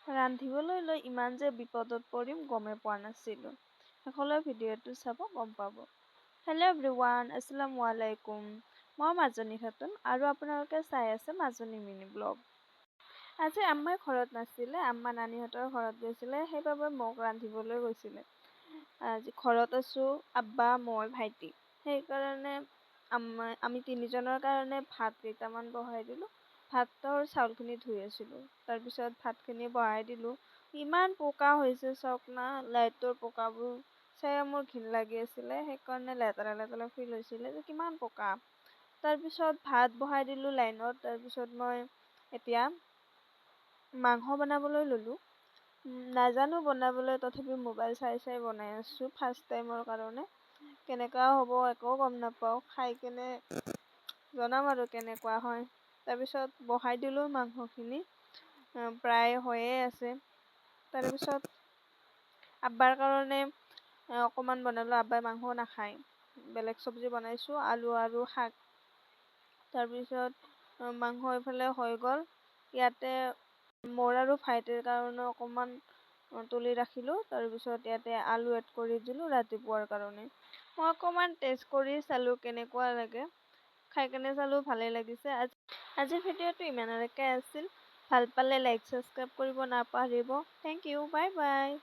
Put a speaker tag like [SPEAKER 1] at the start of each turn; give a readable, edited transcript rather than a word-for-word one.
[SPEAKER 1] ৰান্ধিবলৈ লৈ ইমান যে বিপদত পৰিম গমেই পোৱা নাছিলোঁ। শেষলৈ ভিডিঅ'টো চাব গম পাব। হেল্ল' এভৰিৱান, আসসালামু আলাইকুম। মই মাজনী খাতুন আৰু আপোনালোকে চাই আছে মাজনী মিনি ব্লগ। আজি আম্মাই ঘৰত নাছিলে, আম্মা নানীহঁতৰ ঘৰত গৈছিলে, সেইবাবে মোক ৰান্ধিবলৈ গৈছিলে। আজি ঘৰত আছোঁ, আব্বা, মই, ভাইটি। সেইকাৰণে আমি তিনিজনৰ কাৰণে ভাত কেইটামান বহাই দিলোঁ। ভাতৰ চাউলখিনি ধুই আছিলোঁ। তাৰপিছত ভাতখিনি বহাই দিলোঁ। ইমান পোকা হৈছে চাওক না, লাইটৰ পোকাবোৰ চাই মোৰ ঘিণ লাগি আছিলে, সেইকাৰণে লেতেৰা লেতেৰা ফিল হৈছিলে যে কিমান পোকা। তাৰপিছত ভাত বহাই দিলোঁ লাইনত। তাৰপিছত মই এতিয়া মাংস বনাবলৈ ল'লোঁ। নাজানো বনাবলৈ, তথাপি মোবাইল চাই চাই বনাই আছোঁ ফাৰ্ষ্ট টাইমৰ কাৰণে। কেনেকুৱা হ'ব একো গম নাপাওঁ, খাই কেনে জনাম আৰু কেনেকুৱা হয়। তাৰপিছত বহাই দিলোঁ মাংসখিনি, প্ৰায় হৈয়ে আছে। তাৰপিছত আব্বাৰ কাৰণে অকণমান বনালোঁ, আব্বাই মাংস নাখায়। বেলেগ চব্জি বনাইছোঁ, আলু আৰু শাক। তাৰপিছত মাংস এইফালে হৈ গ'ল। ইয়াতে মোৰ আৰু ভাইটিৰ কাৰণে অকণমান তুলি ৰাখিলোঁ। তাৰপিছত ইয়াতে আলু এড কৰি দিলোঁ ৰাতিপুৱাৰ কাৰণে। মই অকণমান টেষ্ট কৰি চালোঁ কেনেকুৱা লাগে। খাই কেনে চালোঁ ভালেই লাগিছে। আজিৰ ভিডিঅ'টো ইমানলৈকে আছিল। ভাল পালে লাইক, ছাবস্ক্ৰাইব কৰিব নাপাহৰিব। Thank you, bye by.